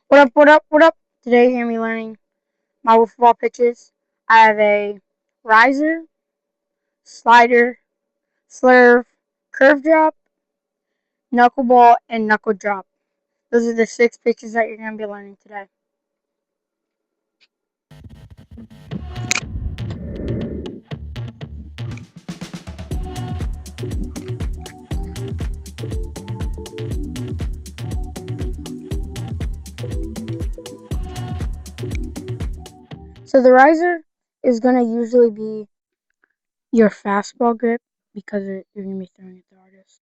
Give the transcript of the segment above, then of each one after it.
What up, what up, what up? Today you're going to be learning my WiffleBall pitches. I have a riser, slider, slurve, curve drop, knuckleball, and knuckle drop. Those are the 6 pitches that you're going to be learning today. So the riser is going to usually be your fastball grip because you're going to be throwing it the hardest.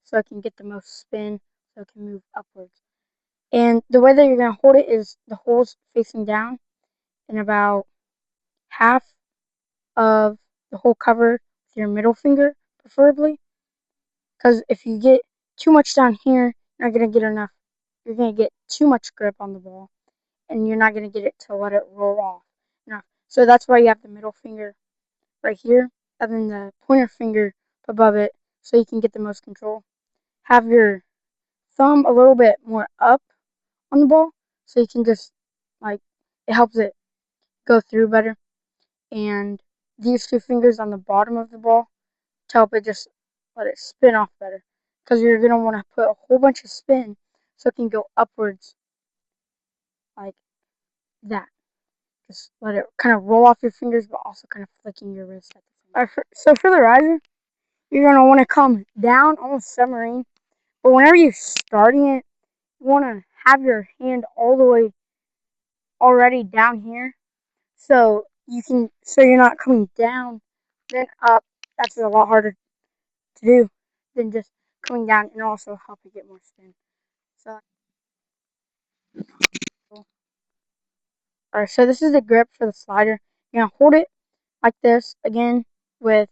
So it can get the most spin, so it can move upwards. And the way that you're going to hold it is the hole's facing down and about half of the hole covered with your middle finger, preferably. Because if you get too much down here, you're not going to get enough. You're going to get too much grip on the ball, and you're not going to get it to let it roll off enough. So that's why you have the middle finger right here, and then the pointer finger above it, so you can get the most control. Have your thumb a little bit more up on the ball, so you can just, it helps it go through better. And these 2 fingers on the bottom of the ball to help it just let it spin off better. Because you're going to want to put a whole bunch of spin so it can go upwards like that. Just let it kind of roll off your fingers, but also kind of flicking your wrist at the same time. So for the riser, you're going to want to come down almost submarine. But whenever you're starting it, you want to have your hand all the way already down here. So you're not coming down, then up. That's a lot harder to do than just coming down, and also help you get more spin. So, alright, so this is the grip for the slider. You're gonna hold it like this again with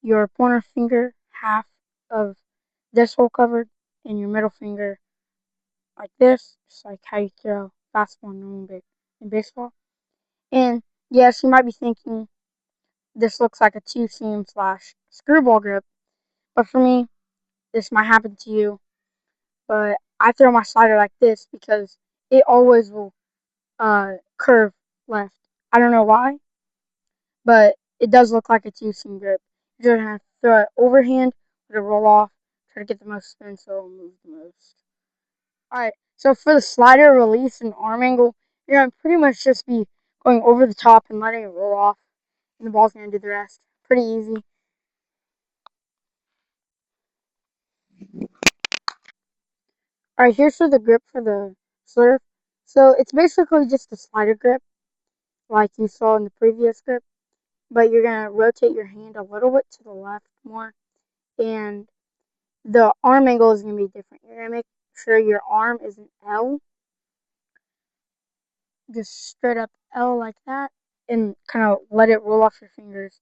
your pointer finger half of this hole covered, and your middle finger like this, just like how you throw fastball in baseball. And yes, you might be thinking this looks like a 2-seam slash screwball grip, but for me, this might happen to you. But I throw my slider like this because it always will curve left. I don't know why, but it does look like a 2-seam grip. You're just gonna throw it overhand, let it roll off, try to get the most spin so it'll move the most. Alright, so for the slider release and arm angle, you're gonna pretty much just be going over the top and letting it roll off, and the ball's gonna do the rest. Pretty easy. Alright, here's for the grip for the Slurve. So it's basically just a slider grip, like you saw in the previous grip, but you're gonna rotate your hand a little bit to the left more, and the arm angle is going to be different. You're going to make sure your arm is an L, just straight up L like that, and kind of let it roll off your fingers.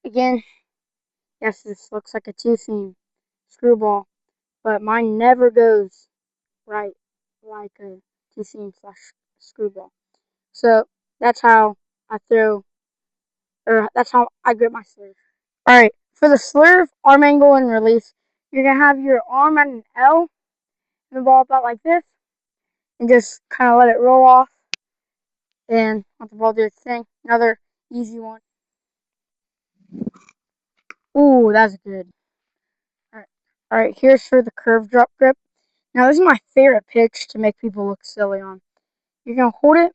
Again, yes, this looks like a 2-seam screwball, but mine never goes right like a 2-seam slash screwball. So that's how I throw, or that's how I grip my slurve. Alright, for the slurve, arm angle and release, you're going to have your arm at an L, and the ball about like this, and just kind of let it roll off and let the ball do its thing. Another easy one. Ooh, that's good. All right, here's for the curve drop grip. Now, this is my favorite pitch to make people look silly on. You're going to hold it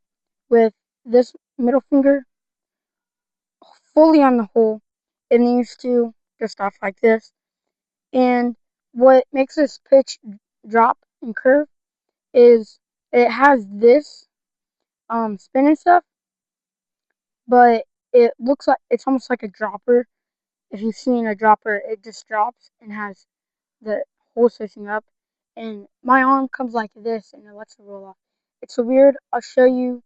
with this middle finger fully on the hole, and these two just off like this. And what makes this pitch drop and curve is it has this spin and stuff, but it looks like it's almost like a dropper. If you've seen a dropper, it just drops and has the hole facing up. And my arm comes like this and it lets it roll off. It's so weird. I'll show you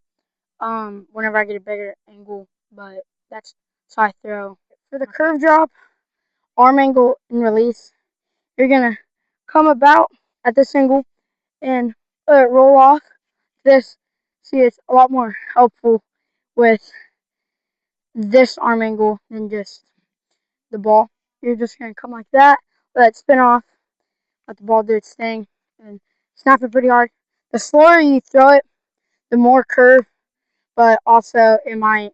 whenever I get a better angle, but that's how I throw. For the curve drop, arm angle and release, you're gonna come about at this angle and let it roll off. This, see, it's a lot more helpful with this arm angle than just the ball. You're just gonna come like that, let it spin off, let the ball do its thing, and snap it pretty hard. The slower you throw it, the more curve, but also it might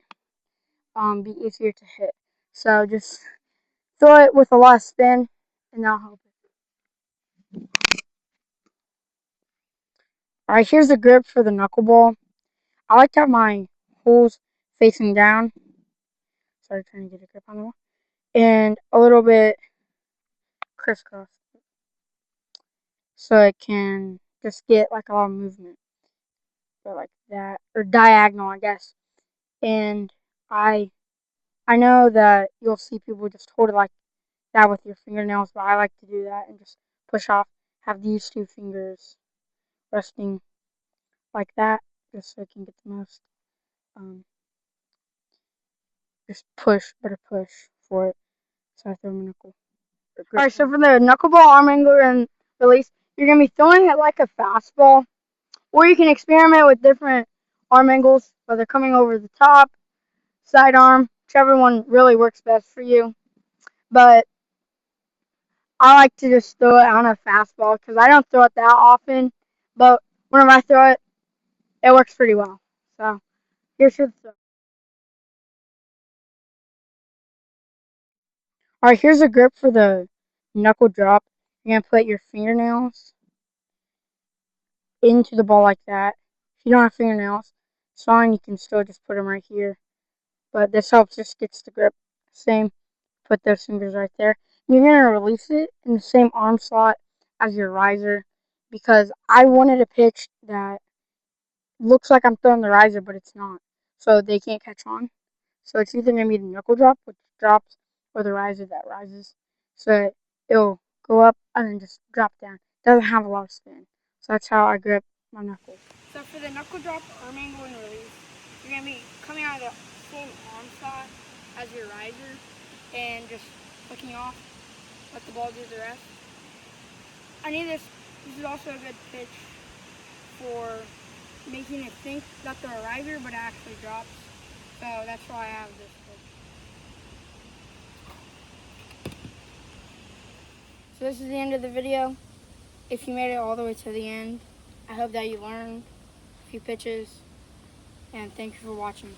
be easier to hit. So just throw it with a lot of spin, and that'll help it. Alright, here's the grip for the knuckleball. I like to have my holes facing down. Sorry, trying to get a grip on the wall. And a little bit crisscross. So it can just get like a lot of movement. Or like that. Or diagonal, I guess. And I know that you'll see people just hold it like that with your fingernails, but I like to do that and just push off. Have these two fingers resting like that, just so I can get the most, just better push for it. So I throw my knuckle. Alright, so for the knuckleball arm angle and release, you're going to be throwing it like a fastball, or you can experiment with different arm angles, whether coming over the top, sidearm, whichever one really works best for you. But I like to just throw it on a fastball because I don't throw it that often, but whenever I throw it, it works pretty well. So here's your throw. Alright, here's a grip for the knuckle drop. You're going to put your fingernails into the ball like that. If you don't have fingernails, it's fine. You can still just put them right here. But this helps just gets the grip. Same. Put those fingers right there. You're going to release it in the same arm slot as your riser because I wanted a pitch that looks like I'm throwing the riser, but it's not. So they can't catch on. So it's either going to be the knuckle drop, which drops, or the riser that rises. So it'll go up and then just drop down. It doesn't have a lot of spin. So that's how I grip my knuckles. So for the knuckle drop, arm angle, and release, you're going to be coming out of the same arm slot as your riser and just flicking off. Let the ball do the rest. I need this. This is also a good pitch for making it think that they're a riser, but it actually drops. So that's why I have this pitch. So this is the end of the video. If you made it all the way to the end, I hope that you learned a few pitches, and thank you for watching.